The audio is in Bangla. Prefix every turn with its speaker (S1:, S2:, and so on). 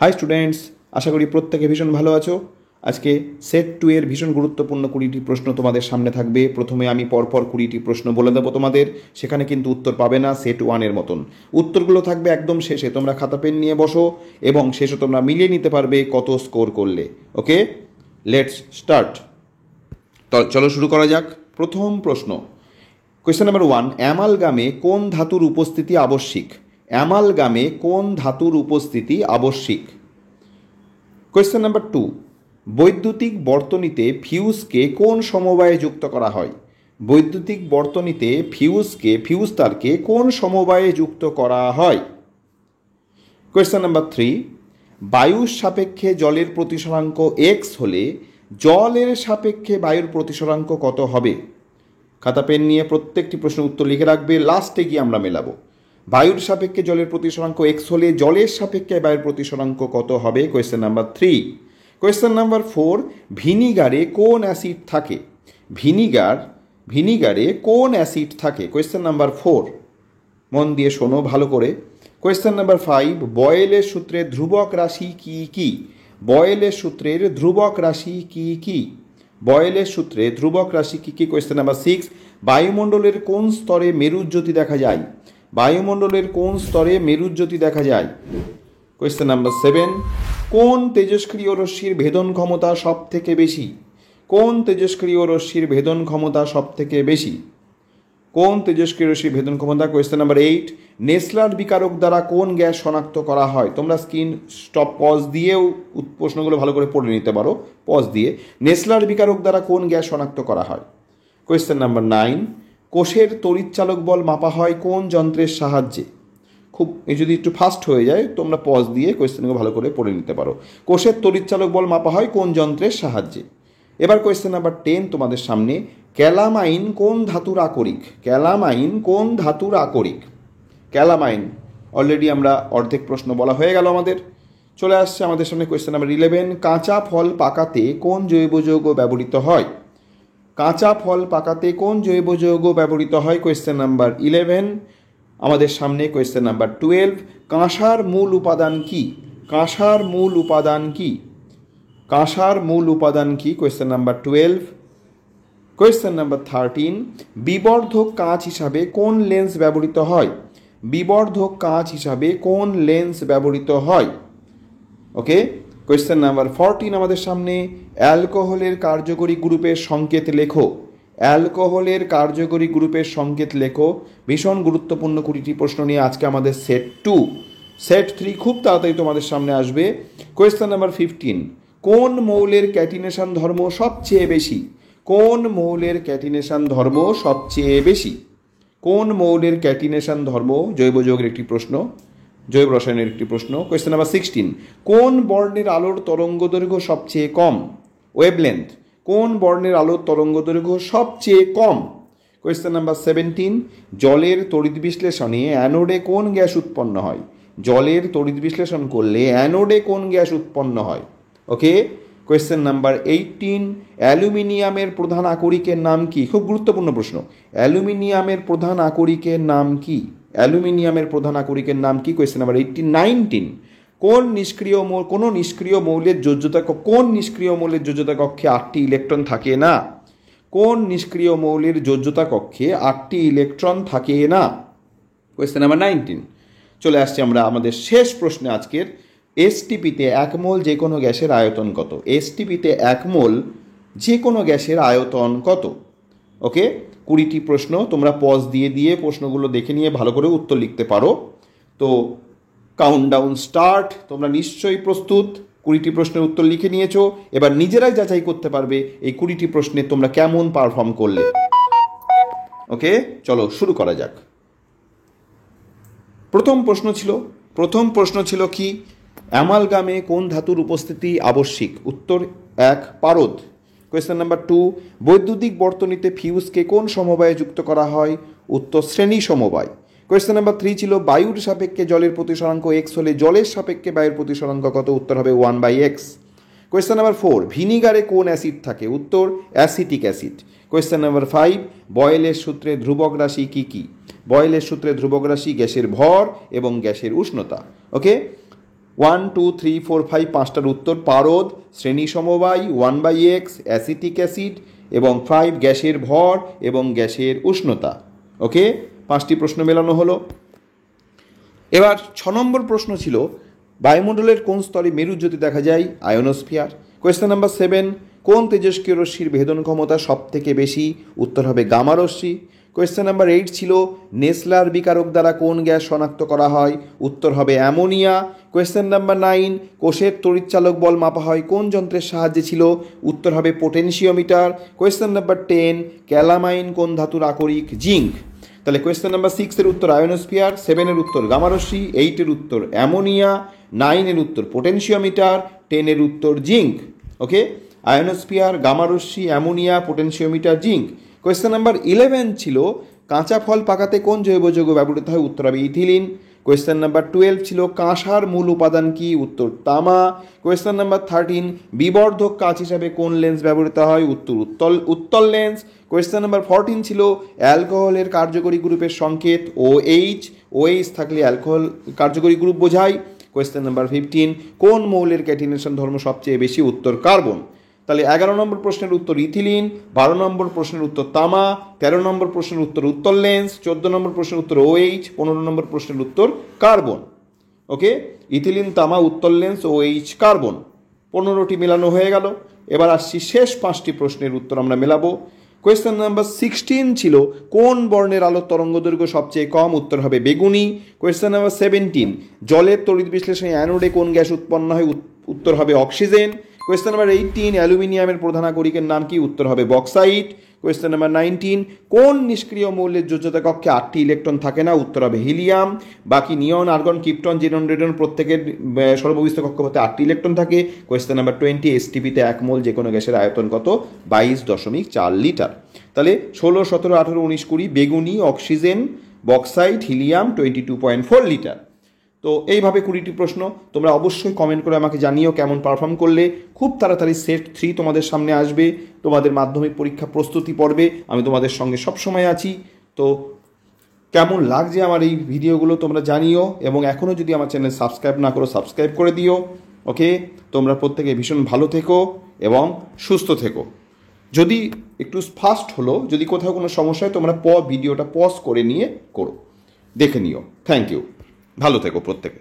S1: হাই স্টুডেন্টস, আশা করি প্রত্যেকে ভীষণ ভালো আছো। আজকে সেট 2 এর ভীষণ গুরুত্বপূর্ণ 20টি প্রশ্ন তোমাদের সামনে থাকবে। প্রথমে আমি পরপর 20টি প্রশ্ন বলে দেবো তোমাদের, সেখানে কিন্তু উত্তর পাবে না সেট 1 এর মতন। উত্তরগুলো থাকবে একদম শেষে, তোমরা খাতা পেন নিয়ে বসো এবং শেষে তোমরা মিলিয়ে নিতে পারবে কত স্কোর করলে। ওকে, লেটস স্টার্ট। তো চলো শুরু করা যাক। প্রথম প্রশ্ন, কোয়েশ্চেন নাম্বার 1, অ্যামালগামে কোন ধাতুর উপস্থিতি আবশ্যিক? অ্যামালগামে কোন ধাতুর উপস্থিতি আবশ্যিক? কোয়েশ্চেন নাম্বার 2, বৈদ্যুতিক বর্তনীতে ফিউজকে কোন সমবায়ে যুক্ত করা হয়? বৈদ্যুতিক বর্তনীতে ফিউজ তারকে কোন সমবায়ে যুক্ত করা হয়? কোয়েশ্চেন নাম্বার 3, বায়ুর সাপেক্ষে জলের প্রতিসরাঙ্ক x হলে জলের সাপেক্ষে বায়ুর প্রতিসরাঙ্ক কত হবে? খাতা পেন নিয়ে প্রত্যেকটি প্রশ্নের উত্তর লিখে রাখবে, লাস্টে গিয়ে আমরা মেলাবো। বায়ুর সাপেক্ষে জলের প্রতিসরাঙ্ক x হলে জলের সাপেক্ষে বায়ুর প্রতিসরাঙ্ক কত হবে? Question number 3। কোয়েশ্চেন নাম্বার 4, ভিনিগারে কোন অ্যাসিড থাকে? ভিনিগারে কোন অ্যাসিড থাকে? কোয়েশ্চেন নাম্বার 4, মন দিয়ে শোনো ভালো করে। কোয়েশ্চেন নাম্বার 5, বয়েলের সূত্রে ধ্রুবক রাশি কি কি? বয়েলের সূত্রের ধ্রুবক রাশি কি কি? বয়েলের সূত্রে ধ্রুবক রাশি কি কি? কোয়েশ্চেন নাম্বার 6, বায়ুমণ্ডলের কোন স্তরে মেরুজ্যোতি দেখা যায়? বায়ুমণ্ডলের কোন স্তরে মেরুজ্যোতি দেখা যায়? কোয়েশ্চেন নাম্বার 7, কোন তেজস্ক্রিয় রশ্মির ভেদন ক্ষমতা সব থেকে বেশি? কোন তেজস্ক্রিয় রশ্মির ভেদন ক্ষমতা সব থেকে বেশি? কোন তেজস্ক্রিয় রশ্মির ভেদন ক্ষমতা? কোয়েশ্চেন নাম্বার 8, নেসলার বিকারক দ্বারা কোন গ্যাস শনাক্ত করা হয়? তোমরা স্ক্রিন স্টপ পজ দিয়েও প্রশ্নগুলো ভালো করে পড়ে নিতে পারো, পজ দিয়ে। নেসলার বিকারক দ্বারা কোন গ্যাস শনাক্ত করা হয়? কোয়েশ্চেন নাম্বার 9, কোষের তড়িৎচালক বল মাপা হয় কোন যন্ত্রের সাহায্যে? খুব যদি একটু ফাস্ট হয়ে যায় তোমরা পজ দিয়ে কোয়েশ্চেনগুলো ভালো করে পড়ে নিতে পারো। কোষের তড়িৎচালক বল মাপা হয় কোন যন্ত্রের সাহায্যে? এবার কোয়েশ্চেন নাম্বার 10 তোমাদের সামনে, ক্যালামাইন কোন ধাতুর আকরিক? ক্যালামাইন কোন ধাতুর আকরিক? ক্যালামাইন অলরেডি আমরা অর্ধেক প্রশ্ন বলা হয়ে গেল আমাদের। চলে আসছে আমাদের সামনে কোয়েশ্চেন নাম্বার 11, কাঁচা ফল পাকাতে কোন জৈব যৌগ ব্যবহৃত হয়? কাঁচা ফল পাকাতে কোন জৈব যৌগ ব্যবহৃত হয়? কোয়েশ্চেন নাম্বার 11 আমাদের সামনে। কোয়েশ্চেন নাম্বার 12, কাঁসার মূল উপাদান কি? কাঁসার মূল উপাদান কি? কাঁসার মূল উপাদান কি? Question number 12। কোয়েশ্চেন নাম্বার 13, বিবর্ধক কাঁচ হিসাবে কোন লেন্স ব্যবহৃত হয়? বিবর্ধক কাঁচ হিসাবে কোন লেন্স ব্যবহৃত হয়? ওকে, কোয়েশ্চেন নাম্বার 14 আমাদের সামনে, অ্যালকোহলের কার্যকরী গ্রুপের সংকেত লেখো। অ্যালকোহলের কার্যকরী গ্রুপের সংকেত লেখো। ভীষণ গুরুত্বপূর্ণ 20টি প্রশ্ন নিয়ে আজকে আমাদের সেট 2। সেট 3 খুব তাড়াতাড়ি তোমাদের সামনে আসবে। কোয়েশ্চেন নাম্বার 15, কোন মৌলের ক্যাটিনেশন ধর্ম সবচেয়ে বেশি? কোন মৌলের ক্যাটিনেশন ধর্ম সবচেয়ে বেশি? কোন মৌলের ক্যাটিনেশন ধর্ম? জৈব যৌগের একটি প্রশ্ন, জৈব রসায়নের একটি প্রশ্ন। কোয়েশ্চেন নাম্বার 16, কোন বর্ণের আলোর তরঙ্গ দৈর্ঘ্য সবচেয়ে কম? ওয়েভলেন্থ। কোন বর্ণের আলোর তরঙ্গ দৈর্ঘ্য সবচেয়ে কম? কোয়েশ্চেন নাম্বার 17, জলের তড়িৎ বিশ্লেষণে অ্যানোডে কোন গ্যাস উৎপন্ন হয়? জলের তড়িৎ বিশ্লেষণ করলে অ্যানোডে কোন গ্যাস উৎপন্ন হয়? ওকে, কোয়েশ্চেন নাম্বার 18, অ্যালুমিনিয়ামের প্রধান আকরিকের নাম কি? খুব গুরুত্বপূর্ণ প্রশ্ন। অ্যালুমিনিয়ামের প্রধান আকরিকের নাম কি? অ্যালুমিনিয়ামের প্রধান আকরিকের নাম কি? কোয়েশ্চেন নাম্বার 19, কোন নিষ্ক্রিয় মৌলের যোজ্যতা কোন নিষ্ক্রিয় মৌলের যোজ্যতা কক্ষে 8টি ইলেকট্রন থাকে না? কোন নিষ্ক্রিয় মৌলের যোজ্যতা কক্ষে 8টি ইলেকট্রন থাকে না? Question number 19। চলে আসছি আমরা আমাদের শেষ প্রশ্নে আজকের। এসটিপিতে 1 মোল যে কোনো গ্যাসের আয়তন কত? এসটিপিতে 1 মোল যে কোনো গ্যাসের আয়তন কত? ওকে, 20টি প্রশ্ন, তোমরা পজ দিয়ে দিয়ে প্রশ্নগুলো দেখে নিয়ে ভালো করে উত্তর লিখতে পারো। তো কাউন্টডাউন স্টার্ট। তোমরা নিশ্চয়ই প্রস্তুত, 20টি প্রশ্নের উত্তর লিখে নিয়েছো। এবার নিজেরাই যাচাই করতে পারবে এই 20টি প্রশ্নে তোমরা কেমন পারফর্ম করলে। ওকে, চলো শুরু করা যাক। প্রথম প্রশ্ন ছিল কি, অ্যামালগামে কোন ধাতুর উপস্থিতি আবশ্যিক? উত্তর 1, পারদ। কোয়েশ্চেন নাম্বার 2, বৈদ্যুতিক বর্তনীতে ফিউজকে কোন সমবায়ে যুক্ত করা হয়? উত্তর শ্রেণী সমবায়। কোয়েশ্চেন নাম্বার 3 ছিল, বায়ুর সাপেক্ষে জলের প্রতিসরাঙ্ক x হলে জলের সাপেক্ষে বায়ুর প্রতিসরাঙ্ক কত? উত্তর হবে 1/x। কোয়েশ্চেন নাম্বার 4, ভিনিগারে কোন অ্যাসিড থাকে? উত্তর অ্যাসিটিক অ্যাসিড। কোয়েশ্চেন নাম্বার 5, বয়েলের সূত্রে ধ্রুবক রাশি কি কি? বয়েলের সূত্রে ধ্রুবক রাশি গ্যাসের ভর এবং গ্যাসের উষ্ণতা। ওকে, 1 2 3 4 5 পাঁচটার উত্তর পারদ, শ্রেণী সমবায়, 1/x, অ্যাসিটিক অ্যাসিড, এবং 5 গ্যাসের ভর এবং গ্যাসের উষ্ণতা। ওকে, 5টি প্রশ্ন মেলানো হলো। এবার 6 নম্বর প্রশ্ন ছিল বায়ুমণ্ডলের কোন স্তরে মেরুজ্যোতি দেখা যায়? আয়োনোস্ফিয়ার। কোয়েশ্চেন নাম্বার 7, কোন তেজস্ক্রিয় রশ্মির ভেদন ক্ষমতা সব থেকে বেশি? উত্তর হবে গামা রশ্মি। কোয়েশ্চেন নাম্বার 8 ছিল নেসলার বিকারক দ্বারা কোন গ্যাস শনাক্ত করা হয়? উত্তর হবে অ্যামোনিয়া। কোয়েশ্চেন নাম্বার 9, কোষের তড়িৎচালক বল মাপা হয় কোন যন্ত্রের সাহায্যে? ছিল উত্তর হবে পোটেনশিওমিটার। কোয়েশ্চেন নাম্বার 10, ক্যালামাইন কোন ধাতুর আকরিক? জিঙ্ক। তাহলে কোয়েশ্চেন নাম্বার 6-এর উত্তর আয়োনোস্ফিয়ার, 7-এর উত্তর গামারশ্মি, 8-এর উত্তর অ্যামোনিয়া, 9-এর উত্তর পোটেনশিওমিটার, 10-এর উত্তর জিঙ্ক। ওকে, আয়োনোস্ফিয়ার, গামারশ্মি, ammonia, potentiometer, zinc. Question number 11 ছিল কাঁচা ফল পাকাতে কোন জৈব যৌগ ব্যবহৃত হয়? উত্তর হবে ইথিলিন। কোয়েশ্চেন নাম্বার 12 ছিল কাঁসার মূল উপাদান কি? উত্তর তামা। কোয়েশ্চেন নাম্বার 13, বিবর্ধক কাঁচ হিসাবে কোন লেন্স ব্যবহৃত হয়? উত্তর উত্তল লেন্স। কোয়েশ্চেন নাম্বার 14 ছিল অ্যালকোহলের কার্যকরী গ্রুপের সংকেত OH। OH থাকলে অ্যালকোহল কার্যকরী গ্রুপ বোঝায়। কোয়েশ্চেন নাম্বার 15, কোন মৌলের ক্যাটিনেশন ধর্ম সবচেয়ে বেশি? উত্তর কার্বন। তাহলে 11 নম্বর প্রশ্নের উত্তর ইথিলিন, 12 নম্বর প্রশ্নের উত্তর তামা, 13 নম্বর প্রশ্নের উত্তর উত্তল লেন্স, 14 নম্বর প্রশ্নের উত্তর OH, 15 নম্বর প্রশ্নের উত্তর কার্বন। ওকে, ইথিলিন, তামা, উত্তল লেন্স, OH, কার্বন। 15টি মেলানো হয়ে গেল। এবার আসছি শেষ 5টি প্রশ্নের উত্তর আমরা মেলাবো। কোয়েশ্চেন নাম্বার 16 ছিল কোন বর্ণের আলোর তরঙ্গ দৈর্ঘ্য সবচেয়ে কম? উত্তর হবে বেগুনি। কোয়েশ্চেন নাম্বার 17, জলের তড়িৎ বিশ্লেষণে অ্যানোডে কোন গ্যাস উৎপন্ন হয়? উত্তর হবে অক্সিজেন। কোয়েশ্চেন নাম্বার 18, অ্যালুমিনিয়ামের প্রধান আকরিকের নাম কি? উত্তর হবে বক্সাইট। কোয়েশ্চেন নাম্বার 19, কোন নিষ্ক্রিয় মৌলের যোজ্যতা কক্ষে 8টি ইলেকট্রন থাকে না? উত্তর হবে হিলিয়াম। বাকি নিয়ন, আর্গন, ক্রিপ্টন, জিনন, রেডন প্রত্যেকের সর্ববিস্ত কক্ষপথে 8টি ইলেকট্রন থাকে। কোয়েশ্চেন নাম্বার 20, এসটিপিতে 1 মোল যে কোনো গ্যাসের আয়তন কত? 22.4 লিটার। তাহলে 16, 17, 18, 19, 20 বেগুনি, অক্সিজেন, বক্সাইট, হিলিয়াম 22.4 লিটার। তো এইভাবে 20টি প্রশ্ন। তোমরা অবশ্যই কমেন্ট করে আমাকে জানিও কেমন পারফর্ম করলে। খুব তাড়াতাড়ি সেট 3 তোমাদের সামনে আসবে, তোমাদের মাধ্যমিক পরীক্ষা প্রস্তুতি পর্বে আমি তোমাদের সঙ্গে সবসময় আছি। তো কেমন লাগছে আমার এই ভিডিওগুলো তোমরা জানিও, এবং এখনও যদি আমার চ্যানেল সাবস্ক্রাইব না করো সাবস্ক্রাইব করে দিও। ওকে, তোমরা প্রত্যেকে ভীষণ ভালো থেকো এবং সুস্থ থেকো। যদি একটু ফাস্ট হলো, যদি কোথাও কোনো সমস্যা হয় তোমরা ভিডিওটা পজ করে নিয়ে করো, দেখে নিও। থ্যাংক ইউ, ভালো থেকো প্রত্যেকে।